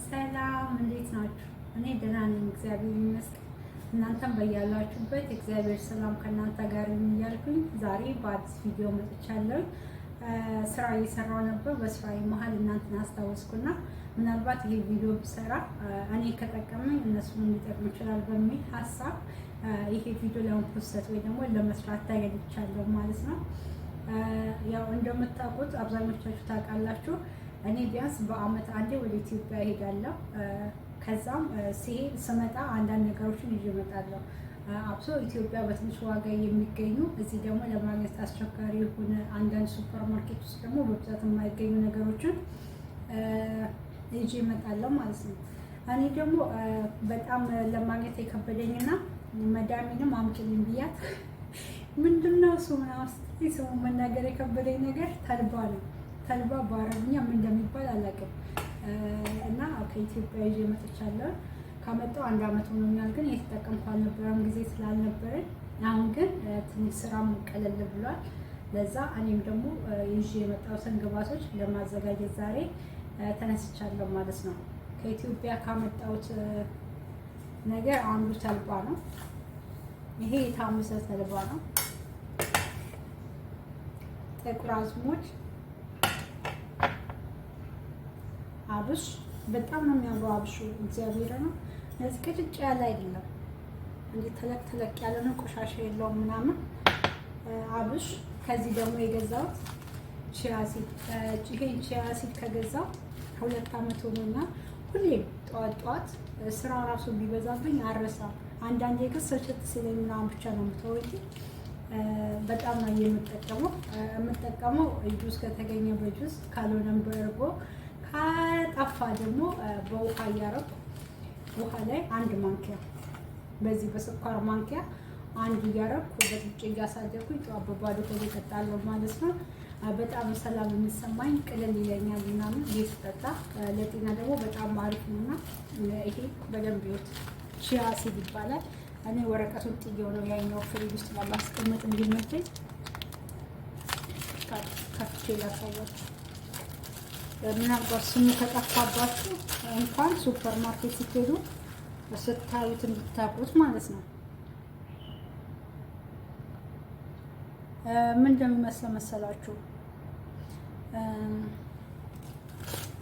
ሰላም እንዴት ናችሁ? እኔ ደህና ነኝ፣ እግዚአብሔር ይመስገን። እናንተም በያላችሁበት እግዚአብሔር ሰላም ከእናንተ ጋር ይሁን እያልኩኝ ዛሬ በአዲስ ቪዲዮ መጥቻለሁ። ስራ እየሰራሁ ነበር። በስራዬ መሀል እናንተን አስታወስኩና ምናልባት ይሄ ቪዲዮ ብሰራ እኔ ከጠቀመኝ እነሱን ሊጠቅም ይችላል በሚል ሀሳብ ይሄ ቪዲዮ ለመፖስት ወይ ደግሞ ለመስራት ተገኝቻለሁ ማለት ነው። ያው እንደምታውቁት አብዛኞቻችሁ ታውቃላችሁ፣ እኔ ቢያንስ በአመት አንዴ ወደ ኢትዮጵያ እሄዳለሁ። ከዛም ሲሄድ ስመጣ አንዳንድ ነገሮችን ይዤ እመጣለሁ። አብሶ ኢትዮጵያ በትንሽ ዋጋ የሚገኙ እዚህ ደግሞ ለማግኘት አስቸጋሪ የሆነ አንዳንድ ሱፐር ማርኬት ውስጥ ደግሞ በብዛት የማይገኙ ነገሮችን ይዤ እመጣለሁ ማለት ነው። እኔ ደግሞ በጣም ለማግኘት የከበደኝና መዳሜንም አምጪልኝ ብያት ምንድነው እሱ ምናምን ስትይ ስሙ መናገር የከበደኝ ነገር ተልባ ነው። ተልባ በአረብኛ ምን እንደሚባል አላውቅም እና ከኢትዮጵያ ይዤ መጥቻለሁ። ካመጣው አንድ አመት ሆኖኛል፣ ግን የተጠቀምኩ አልነበረም ጊዜ ስላልነበረን። አሁን ግን ትንሽ ስራም ቀለል ብሏል። ለዛ እኔም ደግሞ ይዤ የመጣሁትን ግብአቶች ለማዘጋጀት ዛሬ ተነስቻለሁ ማለት ነው። ከኢትዮጵያ ካመጣሁት ነገር አንዱ ተልባ ነው። ይሄ የታመሰ ተልባ ነው። ጥቁር አዝሙድ፣ አብሽ፣ በጣም ነው የሚያምረው አብሹ፣ እግዚአብሔር ነው። እነዚህ ቅጭጭ ያለ አይደለም፣ እንዴ ተለቅ ተለቅ ያለ ነው፣ ቆሻሻ የለውም ምናምን። አብሽ፣ ከዚህ ደግሞ የገዛሁት ቺያ ሲድ። ይሄን ቺያ ሲድ ከገዛው 2 አመት ሆኖኛል። ሁሌም ጠዋት ጠዋት ስራ ራሱ ቢበዛብኝ አረሳም። አንዳንዴ ግን ስልችት ሲለኝ ምናምን ብቻ ነው የምተወው። በጣም ነው የምጠቀመው ጁስ ከተገኘ በጁስ ካልሆነም በእርጎ ካጠፋ ደግሞ በውሃ እያረኩ ውሃ ላይ 1 ማንኪያ በዚህ በስኳር ማንኪያ 1 እያረኩ በጥጭ እያሳደርኩኝ ጠዋት በባዶ ሆዴ እጠጣለሁ ማለት ነው። በጣም ሰላም የሚሰማኝ ቅልል ይለኛል ምናምን ቤት ስጠጣ። ለጤና ደግሞ በጣም አሪፍ ነውና ይሄ በደንብ ይወት ቺያ ሲድ ይባላል። እኔ ወረቀቱን ጥዬው ነው ያኛው ፍሪጅ ውስጥ ለማስቀመጥ እንዲመቸኝ ከፍቼ ላሳያችሁ። ምናልባት ስሙ ከጠፋባችሁ እንኳን ሱፐር ማርኬት ስትሄዱ ስታዩት እንድታውቁት ማለት ነው። ምን እንደሚመስለው መሰላችሁ?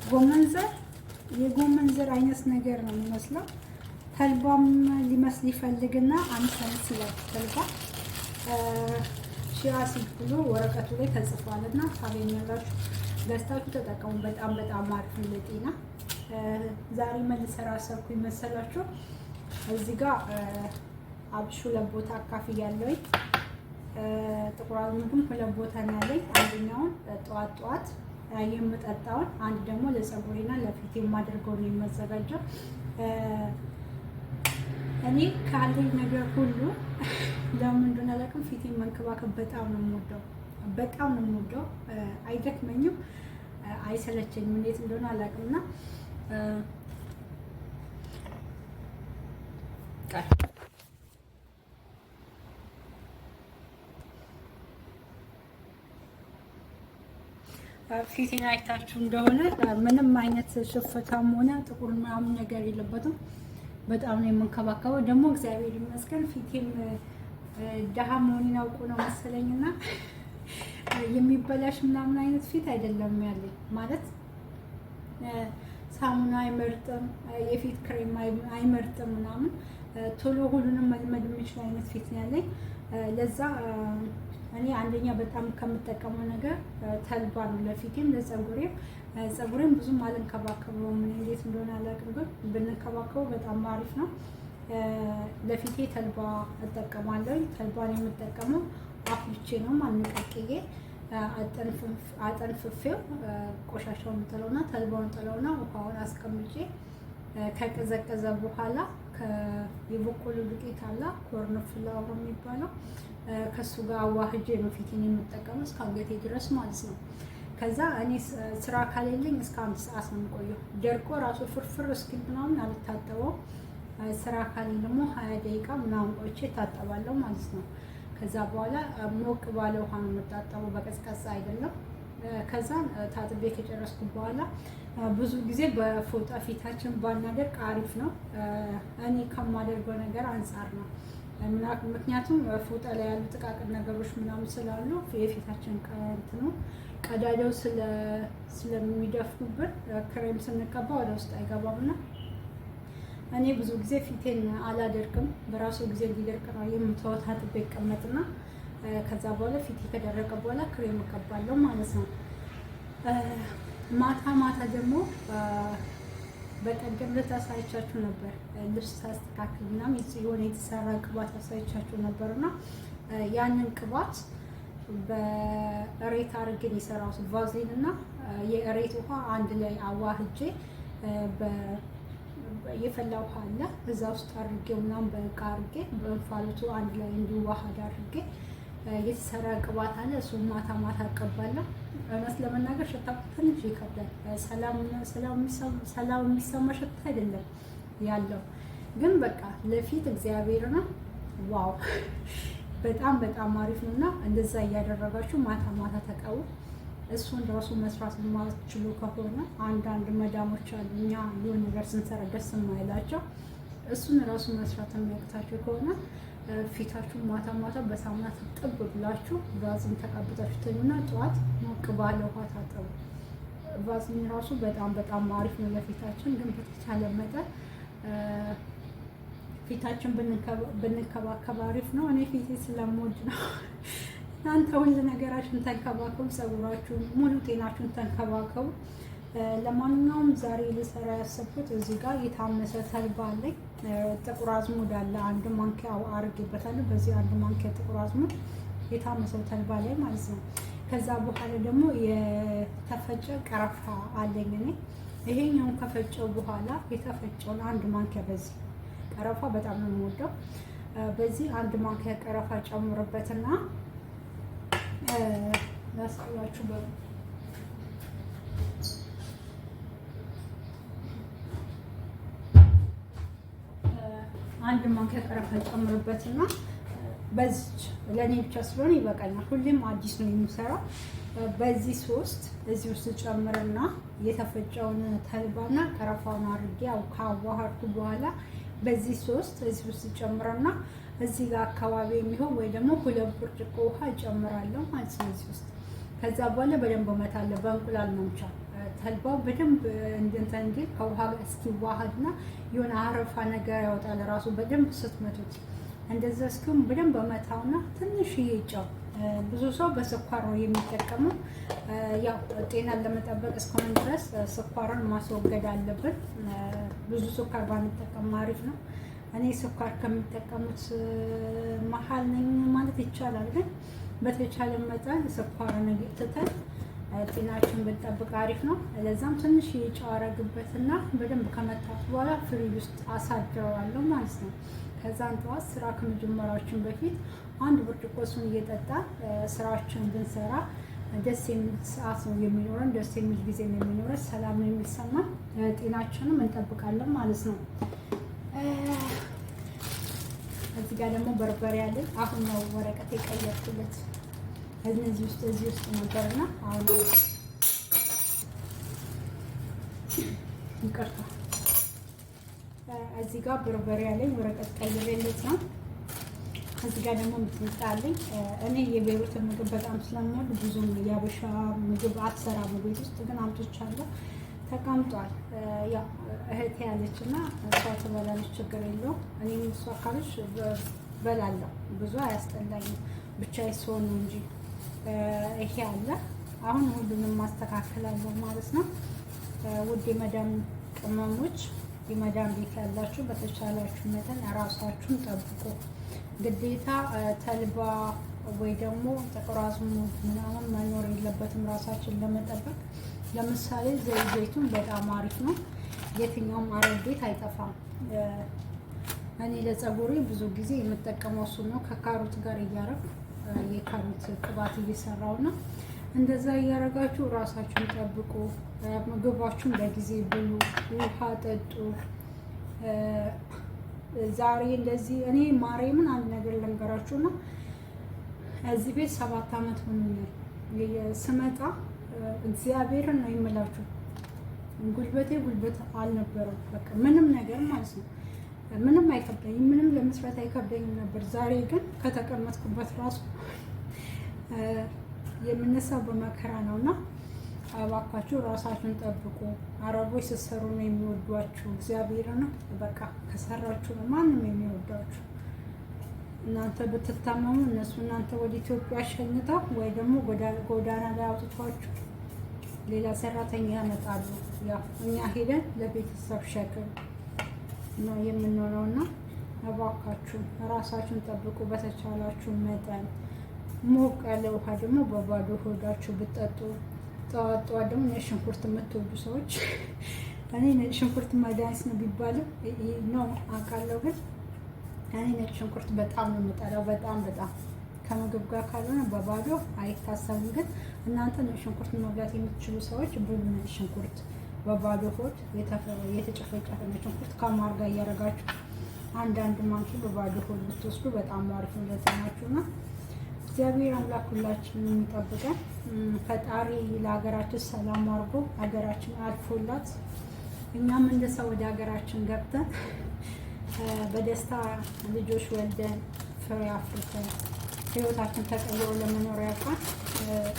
ጎመን ዘር፣ የጎመን ዘር አይነት ነገር ነው የሚመስለው። ተልባም ሊመስል ይፈልግና አንሰንስ ይላል ተልባ። ቺያ ሲድ ብሎ ወረቀቱ ላይ ተጽፏልና ታገኛላችሁ። ገዝታችሁ ተጠቀሙ። በጣም በጣም አሪፍ ነው ለጤና። ዛሬ ምን ልሰራ አሰብኩኝ መሰላችሁ? እዚህ ጋር አብሹ 2 ቦታ አካፍያለሁኝ። ጥቁር አዝሙድም 2 ቦታ ነው ያለኝ። አንደኛውን ጠዋት ጠዋት የምጠጣውን፣ አንድ ደግሞ ለፀጉሬና ለፊቴ የማደርገው ነው የማዘጋጀው። እኔ ካለኝ ነገር ሁሉ ለምን እንደሆነ አላውቅም፣ ፊቴን መንከባከብ በጣም ነው የምወደው። በጣም ነው የምወደው። አይደክመኝም፣ አይሰለቸኝም። እንዴት እንደሆነ አላውቅምና ፊቴን አይታችሁ እንደሆነ ምንም አይነት ሽፍታም ሆነ ጥቁር ምናምን ነገር የለበትም። በጣም ነው የምንከባከበው። ደግሞ እግዚአብሔር ይመስገን ፊቴም ደሃ መሆኔን አውቆ ነው መሰለኝና የሚበላሽ ምናምን አይነት ፊት አይደለም ያለኝ። ማለት ሳሙና አይመርጥም፣ የፊት ክሬም አይመርጥም ምናምን፣ ቶሎ ሁሉንም መልመድ የሚችል አይነት ፊት ነው ያለኝ። ለዛ እኔ አንደኛ በጣም ከምጠቀመው ነገር ተልባ ነው፣ ለፊቴም ለፀጉሬም። ፀጉሬም ብዙም አልንከባከበውም፣ እንዴት እንደሆነ አላውቅም፣ ግን ብንከባከበው በጣም አሪፍ ነው። ለፊቴ ተልባ እጠቀማለሁ። ተልባን የምጠቀመው አፍልቼ ነው ማንቀቅዬ አጠንፍፌው ቆሻሻውን ጥለውና ተልባውን ጥለውና ውሃውን አስቀምጬ ከቀዘቀዘ በኋላ የበቆሎ ዱቄት አለ ኮርን ፍላወር የሚባለው ከሱ ጋር አዋህጄ ነው ፊቴን የምጠቀመው እስከ አንገቴ ድረስ ማለት ነው። ከዛ እኔ ስራ ካሌለኝ እስከ 1 ሰዓት ነው የምቆየው። ደርቆ ራሱ ፍርፍር እስኪል ምናምን አልታጠበውም። ስራ ካሌለኝ ደግሞ 20 ደቂቃ ምናምን ቆይቼ ታጠባለሁ ማለት ነው። ከዛ በኋላ ሞቅ ባለ ውሃ ነው የምታጠበው፣ በቀዝቃዛ አይደለም። ከዛን ታጥቤ ከጨረስኩ በኋላ ብዙ ጊዜ በፎጣ ፊታችን ባናደርቅ አሪፍ ነው። እኔ ከማደርገው ነገር አንጻር ነው። ምክንያቱም ፎጣ ላይ ያሉ ጥቃቅን ነገሮች ምናምን ስላሉ የፊታችን ቀዳዳው ስለሚደፍኑብን ክሬም ስንቀባ ወደ ውስጥ አይገባምና እኔ ብዙ ጊዜ ፊቴን አላደርቅም። በራሱ ጊዜ እንዲደርቅ ነው የምተወው። ታጥቤ ይቀመጥና ከዛ በኋላ ፊቴ ከደረቀ በኋላ ክሬም እቀባለሁ ማለት ነው። ማታ ማታ ደግሞ በቀደም ዕለት አሳይቻችሁ ነበር። ልብስ ሳስተካክል ምናምን የሆነ የተሰራ ቅባት አሳይቻችሁ ነበር እና ያንን ቅባት በእሬት አድርጌ የሰራሁት ቫዝሊን እና የእሬት ውሃ አንድ ላይ አዋህጄ የፈላ ውሃ አለ እዛ ውስጥ አድርጌው ምናምን በእቃ አድርጌ በእንፋሎቱ አንድ ላይ እንዲዋሃድ አድርጌ የተሰራ ቅባት አለ። እሱን ማታ ማታ እቀባለሁ። እውነት ለመናገር ሽታው ትንሽ ይከብዳል። ሰላም የሚሰማ ሽታ አይደለም ያለው፣ ግን በቃ ለፊት እግዚአብሔር ነው። ዋው በጣም በጣም አሪፍ ነው እና እንደዛ እያደረጋችሁ ማታ ማታ ተቀቡ። እሱን ራሱ መስራት የማትችሉ ከሆነ አንዳንድ መዳሞች አሉ እኛ የሆነ ነገር ስንሰራ ደስ የማይላቸው እሱን ራሱ መስራት የሚያቅታችሁ ከሆነ ፊታችሁ ማታ ማታ በሳሙና ጥብ ብላችሁ ቫዝሊን ተቀብታችሁ ተኙና ጠዋት ሞቅ ባለ ውሃ ታጠቡ። ቫዝሊን ራሱ በጣም በጣም አሪፍ ነው ለፊታችን። ግን በተቻለ መጠን ፊታችን ብንከባከብ አሪፍ ነው። እኔ ፊቴ ስለምወድ ነው። እናንተ ሁሉ ነገራችሁን ተንከባከቡ፣ ፀጉራችሁን፣ ሙሉ ጤናችሁን ተንከባከቡ። ለማንኛውም ዛሬ ልሰራ ያሰብኩት እዚህ ጋር የታመሰ ተልባ አለኝ። ጥቁር አዝሙድ አለ፣ አንድ ማንኪያ አድርጌበታለሁ። በዚህ አንድ ማንኪያ ጥቁር አዝሙድ የታመሰው ተልባ ላይ ማለት ነው። ከዛ በኋላ ደግሞ የተፈጨ ቀረፋ አለኝ እኔ። ይሄኛውን ከፈጨው በኋላ የተፈጨውን አንድ ማንኪያ፣ በዚህ ቀረፋ በጣም ነው የምወደው። በዚህ አንድ ማንኪያ ቀረፋ ጨምርበትና ላሳያችሁ አንድ ማንኪያ ቀረፋ ጨምርበትና በዚች ለኔ ብቻ ስለሆነ ይበቃኛል። ሁሌም አዲስ ነው የሚሰራው። በዚህ ሶስት እዚህ ውስጥ ጨምርና የተፈጨውን ተልባና ቀረፋውን አድርጌ ካዋሃድኩ በኋላ በዚህ ሶስት እዚህ ውስጥ ጨምርና እዚህ ጋር አካባቢ የሚሆን ወይ ደግሞ 2 ብርጭቆ ውሃ ጨምራለሁ ማለት ነው እዚህ ውስጥ። ከዛ በኋላ በደንብ መታለሁ በእንቁላል መምቻ። ተልባው በደንብ እንዲህ ከውሃ ጋር እስኪዋሃድና የሆነ አረፋ ነገር ያወጣል ራሱ በደንብ ስትመቱት። እንደዛ እስኪሁን በደንብ መታውና ትንሽዬ ጨው። ብዙ ሰው በስኳር ነው የሚጠቀመው። ያው ጤናን ለመጠበቅ እስከሆነ ድረስ ስኳርን ማስወገድ አለብን። ብዙ ስኳር ባንጠቀም አሪፍ ነው። እኔ ስኳር ከሚጠቀሙት መሀል ነኝ ማለት ይቻላል። ግን በተቻለ መጠን ስኳርን ትተን ጤናችን ብንጠብቅ አሪፍ ነው። ለዛም ትንሽ ጨው አደርግበትና በደንብ ከመታት በኋላ ፍሪጅ ውስጥ አሳድረዋለሁ ማለት ነው። ከዛን ጠዋት ስራ ከመጀመራችን በፊት አንድ ብርጭቆ እሱን እየጠጣ ስራችን ብንሰራ ደስ የሚል ሰዓት ነው የሚኖረን፣ ደስ የሚል ጊዜ ነው የሚኖረን፣ ሰላም ነው የሚሰማን፣ ጤናችንም እንጠብቃለን ማለት ነው። እዚህ ጋር ደግሞ በርበሬ አለኝ። አሁን ነው ወረቀት የቀየርኩለት። እዚህ ውስጥ ነበርና አሁን ይቅርታ፣ እዚህ ጋር በርበሬ አለኝ፣ ወረቀት ቀይሬለት ነው። እዚህ ጋር ደግሞ ሚጥሚጣ አለኝ። እኔ የቤሩትን ምግብ በጣም ስለምወድ ብዙም የአበሻ ምግብ አትሰራም ቤት ውስጥ፣ ግን አምጥቻለሁ ተቀምጧል። ያው እህቴ ያለች እና እሷ ትበላለች፣ ችግር የለውም። እኔም እሷ ካለች በላለሁ፣ ብዙ አያስጠላኝም። ብቻዬ ስሆን ነው እንጂ ይሄ አለ። አሁን ሁሉንም ማስተካከላለሁ ማለት ነው። ውድ የመዳም ቅመሞች፣ የመዳም ቤት ያላችሁ በተቻላችሁ መጠን ራሳችሁን ጠብቁ። ግዴታ ተልባ ወይ ደግሞ ጥቁር አዝሙድ ምናምን መኖር የለበትም ራሳችን ለመጠበቅ። ለምሳሌ ዘይቱን በጣም አሪፍ ነው። የትኛውም አረብ ቤት አይጠፋም። እኔ ለፀጉሬ ብዙ ጊዜ የምጠቀመው እሱ ነው። ከካሮት ጋር እያረግ የካሮት ቅባት እየሰራው ነው። እንደዛ እያረጋችሁ ራሳችሁን ጠብቁ። ምግባችሁን በጊዜ ብሉ፣ ውሃ ጠጡ። ዛሬ እንደዚህ እኔ ማርያምን አንድ ነገር ልንገራችሁና እዚህ ቤት 7 ዓመት ሆኖኛል። ስመጣ እግዚአብሔርን ነው የምላችሁ። ጉልበት አልነበረም። በቃ ምንም ነገር ማለት ነው። ምንም አይከብደኝም፣ ምንም ለመስራት አይከብደኝም ነበር። ዛሬ ግን ከተቀመጥኩበት ራሱ የምነሳው በመከራ ነው እና እባካችሁ ራሳችሁን ጠብቁ። አረቦች ስትሰሩ ነው የሚወዷችሁ። እግዚአብሔር ነው በቃ ከሰራችሁ ነው ማንም የሚወዷችሁ። እናንተ ብትታመሙ እነሱ እናንተ ወደ ኢትዮጵያ ሸኝተው ወይ ደግሞ ጎዳና ላይ አውጥቷችሁ ሌላ ሰራተኛ ያመጣሉ። ያው እኛ ሄደን ለቤተሰብ ሸክም ነው የምንሆነው እና እባካችሁ ራሳችሁን ጠብቁ በተቻላችሁ መጠን። ሞቅ ያለ ውሃ ደግሞ በባዶ ሆዳችሁ ብትጠጡ። ጠዋት ጠዋት ደግሞ ነጭ ሽንኩርት የምትወዱ ሰዎች እኔ ነጭ ሽንኩርት መድኃኒት ነው ቢባልም ነው አውቃለሁ፣ ግን እኔ ነጭ ሽንኩርት በጣም ነው የምጠላው። በጣም ከምግብ ጋር ካልሆነ በባዶ አይታሰብም። ግን እናንተ ነጭ ሽንኩርት መብላት የምትችሉ ሰዎች ብሉ። ነጭ ሽንኩርት በባዶ ሆድ የተጨፈጨፈ ነጭ ሽንኩርት ከማር ጋር እያደረጋችሁ አንዳንድ ማንኪ በባዶ ሆድ ብትወስዱ በጣም አሪፍ ነው ለጤናችሁ እና እግዚአብሔር አምላክ ሁላችንን የሚጠብቀን። ፈጣሪ ለሀገራችን ሰላም አድርጎ ሀገራችን አልፎላት እኛም እንደ ሰው ወደ ሀገራችን ገብተን በደስታ ልጆች ወልደን ፍሬ አፍርተን ህይወታችን ተቀይሮ ለመኖር ያውቃል።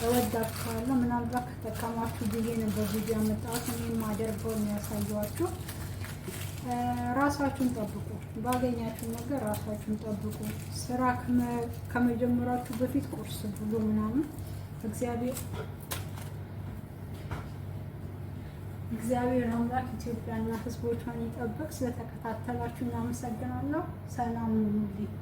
እወዳችኋለሁ። ምናልባት ከጠቀማችሁ ብዬ ነው በቪዲዮ ያመጣሁት። እኔ የማደርገው የሚያሳየዋችሁ። ራሳችሁን ጠብቁ። ባገኛችሁ ነገር ራሳችሁን ጠብቁ። ስራ ከመጀመራችሁ በፊት ቁርስ ብሉ ምናምን። እግዚአብሔር አምላክ ኢትዮጵያና ህዝቦቿን ይጠብቅ። ስለተከታተላችሁ እናመሰግናለሁ። ሰላም ሁኑልኝ።